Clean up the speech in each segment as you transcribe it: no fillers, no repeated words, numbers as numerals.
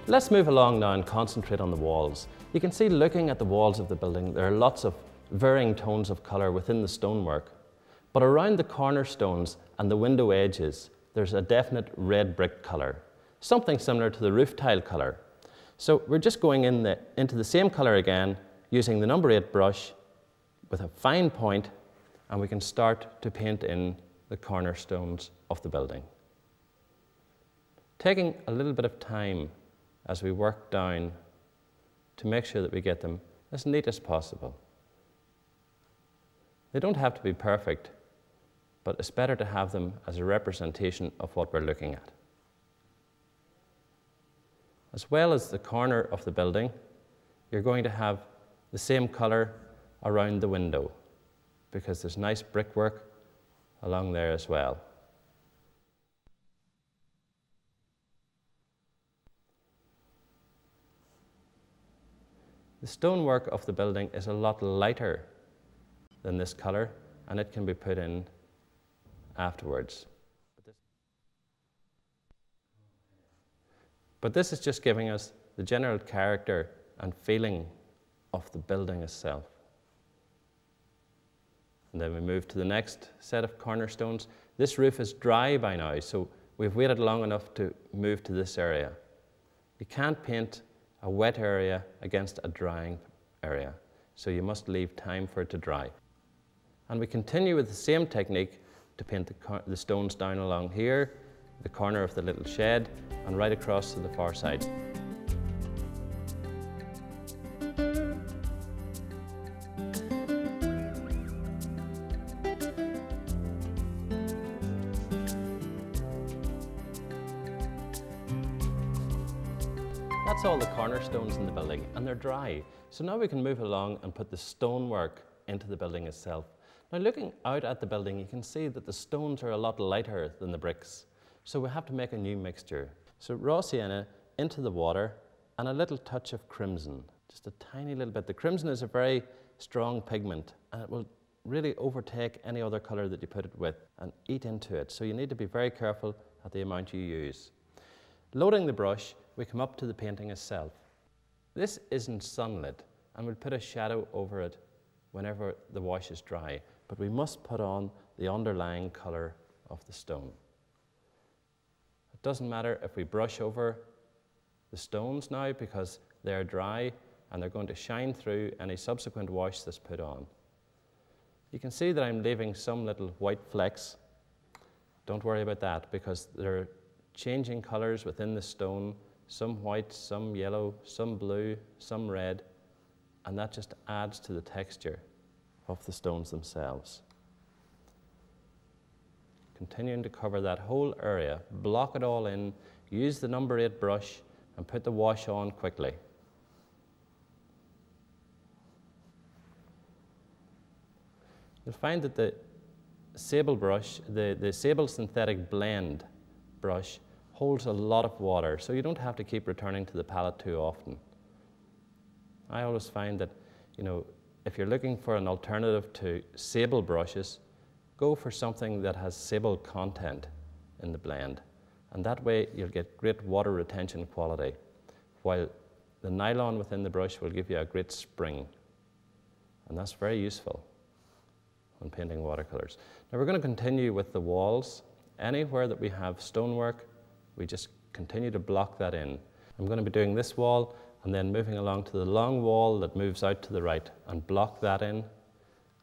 Let's move along now and concentrate on the walls. You can see, looking at the walls of the building, there are lots of varying tones of colour within the stonework. But around the cornerstones and the window edges, there's a definite red brick colour, something similar to the roof tile colour. So we're just going into the same colour again, using the number 8 brush with a fine point, and we can start to paint in the cornerstones of the building. Taking a little bit of time as we work down to make sure that we get them as neat as possible. They don't have to be perfect, but it's better to have them as a representation of what we're looking at. As well as the corner of the building, you're going to have the same colour around the window, because there's nice brickwork along there as well. The stonework of the building is a lot lighter than this colour, and it can be put in afterwards. But this is just giving us the general character and feeling of the building itself. And then we move to the next set of cornerstones. This roof is dry by now, so we've waited long enough to move to this area. You can't paint a wet area against a drying area, so you must leave time for it to dry. And we continue with the same technique to paint the stones down along here, the corner of the little shed, and right across to the far side. That's all the cornerstones in the building, and they're dry. So now we can move along and put the stonework into the building itself. Now, looking out at the building, you can see that the stones are a lot lighter than the bricks. So we have to make a new mixture. So raw sienna into the water and a little touch of crimson, just a tiny little bit. The crimson is a very strong pigment, and it will really overtake any other colour that you put it with and eat into it. So you need to be very careful at the amount you use. Loading the brush, we come up to the painting itself. This isn't sunlit, and we'll put a shadow over it whenever the wash is dry, but we must put on the underlying colour of the stone. It doesn't matter if we brush over the stones now, because they're dry and they're going to shine through any subsequent wash that's put on. You can see that I'm leaving some little white flecks. Don't worry about that, because there are changing colours within the stone, some white, some yellow, some blue, some red, and that just adds to the texture of the stones themselves. Continuing to cover that whole area, block it all in, use the number 8 brush, and put the wash on quickly. You'll find that the sable brush, the sable synthetic blend brush, holds a lot of water, so you don't have to keep returning to the palette too often. I always find that, if you're looking for an alternative to sable brushes, go for something that has sable content in the blend, and that way you'll get great water retention quality, while the nylon within the brush will give you a great spring, and that's very useful when painting watercolours. Now we're going to continue with the walls. Anywhere that we have stonework, we just continue to block that in. I'm going to be doing this wall and then moving along to the long wall that moves out to the right and block that in,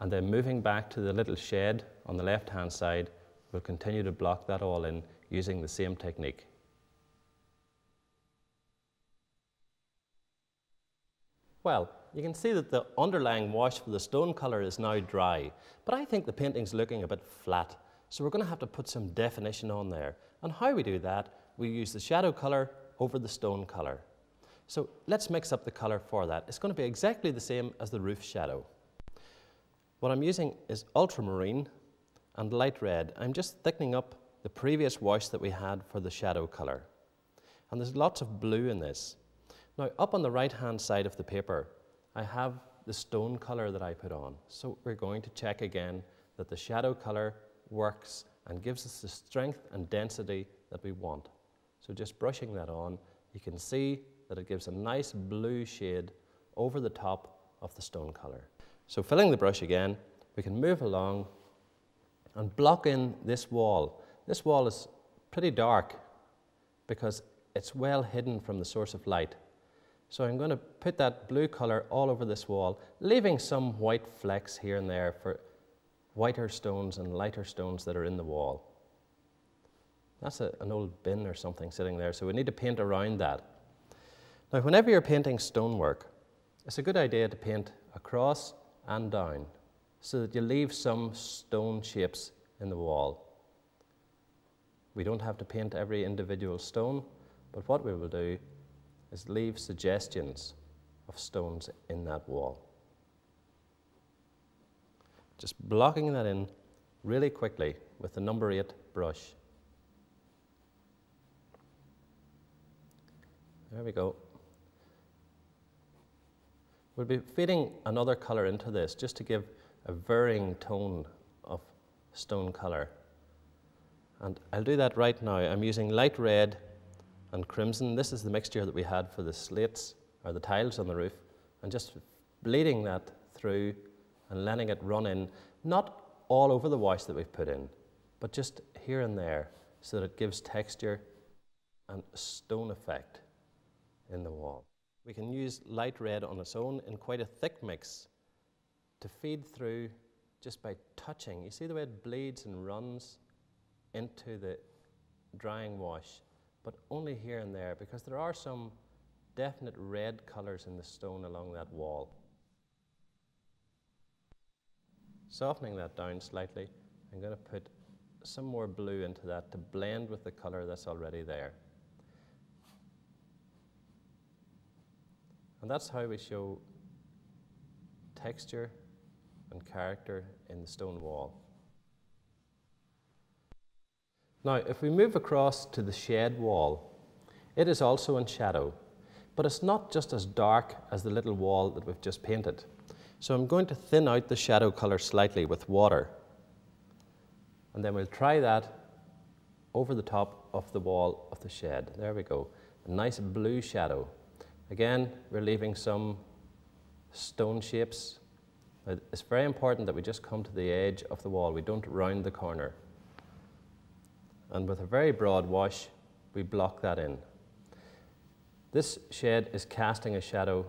and then moving back to the little shed on the left-hand side, we'll continue to block that all in using the same technique. Well, you can see that the underlying wash for the stone colour is now dry, but I think the painting's looking a bit flat, so we're going to have to put some definition on there. And how we do that, we use the shadow colour over the stone colour. So let's mix up the colour for that. It's going to be exactly the same as the roof shadow. What I'm using is ultramarine and light red. I'm just thickening up the previous wash that we had for the shadow colour. And there's lots of blue in this. Now, up on the right-hand side of the paper, I have the stone colour that I put on. So we're going to check again that the shadow colour works and gives us the strength and density that we want. So just brushing that on, you can see that it gives a nice blue shade over the top of the stone colour. So filling the brush again, we can move along and block in this wall. This wall is pretty dark because it's well hidden from the source of light. So I'm going to put that blue colour all over this wall, leaving some white flecks here and there for whiter stones and lighter stones that are in the wall. That's an old bin or something sitting there, so we need to paint around that. Now, whenever you're painting stonework, it's a good idea to paint across and down so that you leave some stone shapes in the wall. We don't have to paint every individual stone, but what we will do is leave suggestions of stones in that wall. Just blocking that in really quickly with the number 8 brush. There we go. We'll be feeding another colour into this just to give a varying tone of stone colour. And I'll do that right now. I'm using light red and crimson. This is the mixture that we had for the slates, or the tiles on the roof, and just bleeding that through and letting it run in, not all over the wash that we've put in, but just here and there, so that it gives texture and stone effect in the wall. We can use light red on its own in quite a thick mix to feed through just by touching. You see the way it bleeds and runs into the drying wash, but only here and there, because there are some definite red colours in the stone along that wall. Softening that down slightly, I'm going to put some more blue into that to blend with the colour that's already there. And that's how we show texture and character in the stone wall. Now, if we move across to the shed wall, it is also in shadow, but it's not just as dark as the little wall that we've just painted. So I'm going to thin out the shadow colour slightly with water, and then we'll try that over the top of the wall of the shed. There we go, a nice blue shadow. Again, we're leaving some stone shapes. It's very important that we just come to the edge of the wall. We don't round the corner. And with a very broad wash, we block that in. This shed is casting a shadow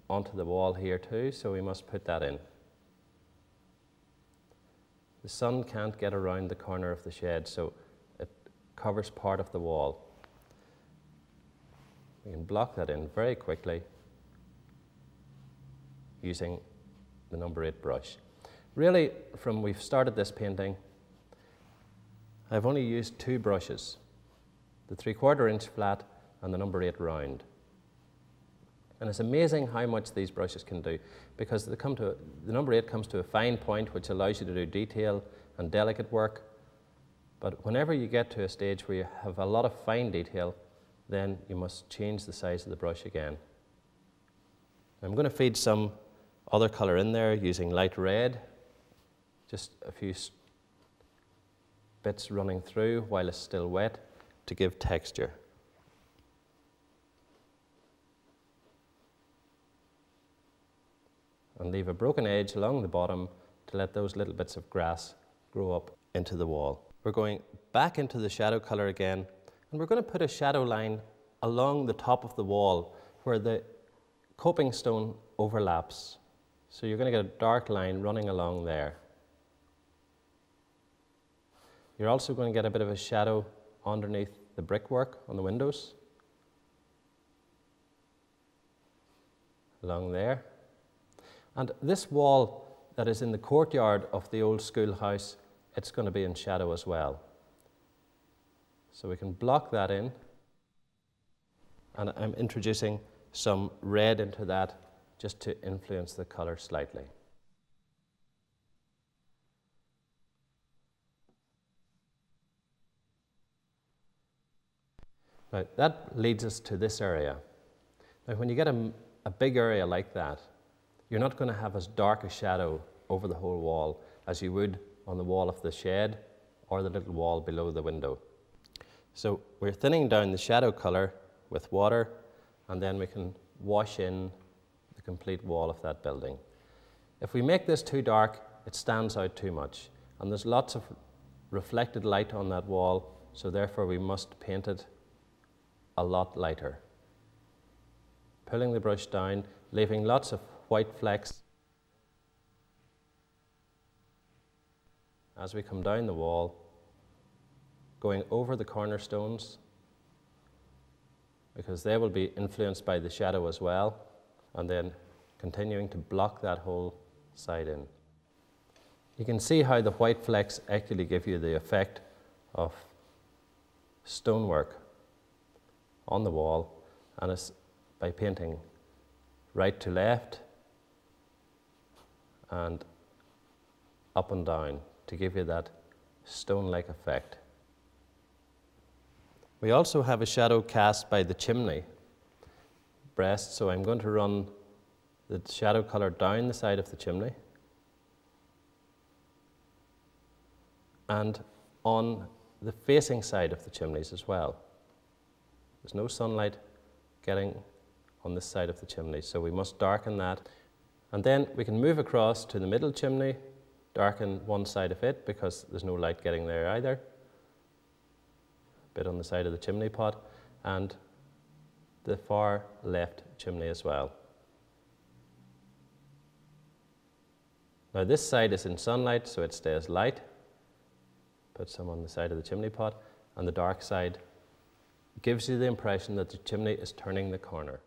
onto the wall here too, so we must put that in. The sun can't get around the corner of the shed, so it covers part of the wall. We can block that in very quickly using the number 8 brush. Really, from we've started this painting, I've only used 2 brushes, the 3/4 inch flat and the number 8 round. And it's amazing how much these brushes can do, because the number 8 comes to a fine point which allows you to do detail and delicate work. But whenever you get to a stage where you have a lot of fine detail, then you must change the size of the brush again. I'm going to feed some other colour in there using light red, just a few bits running through while it's still wet to give texture. And leave a broken edge along the bottom to let those little bits of grass grow up into the wall. We're going back into the shadow colour again, and we're going to put a shadow line along the top of the wall where the coping stone overlaps. So you're going to get a dark line running along there. You're also going to get a bit of a shadow underneath the brickwork on the windows, along there. And this wall that is in the courtyard of the old schoolhouse, it's going to be in shadow as well. So we can block that in, and I'm introducing some red into that just to influence the colour slightly. Now, that leads us to this area. Now, when you get a big area like that, you're not going to have as dark a shadow over the whole wall as you would on the wall of the shed or the little wall below the window. So we're thinning down the shadow colour with water and then we can wash in the complete wall of that building. If we make this too dark, it stands out too much, and there's lots of reflected light on that wall, so therefore we must paint it a lot lighter. Pulling the brush down, leaving lots of white flecks as we come down the wall, going over the cornerstones, because they will be influenced by the shadow as well, and then continuing to block that whole side in. You can see how the white flecks actually give you the effect of stonework on the wall, and it's by painting right to left and up and down to give you that stone-like effect. We also have a shadow cast by the chimney breast, so I'm going to run the shadow colour down the side of the chimney and on the facing side of the chimneys as well. There's no sunlight getting on this side of the chimney, so we must darken that. And then we can move across to the middle chimney, darken one side of it because there's no light getting there either. A bit on the side of the chimney pot, and the far left chimney as well. Now this side is in sunlight, so it stays light. Put some on the side of the chimney pot, and the dark side gives you the impression that the chimney is turning the corner.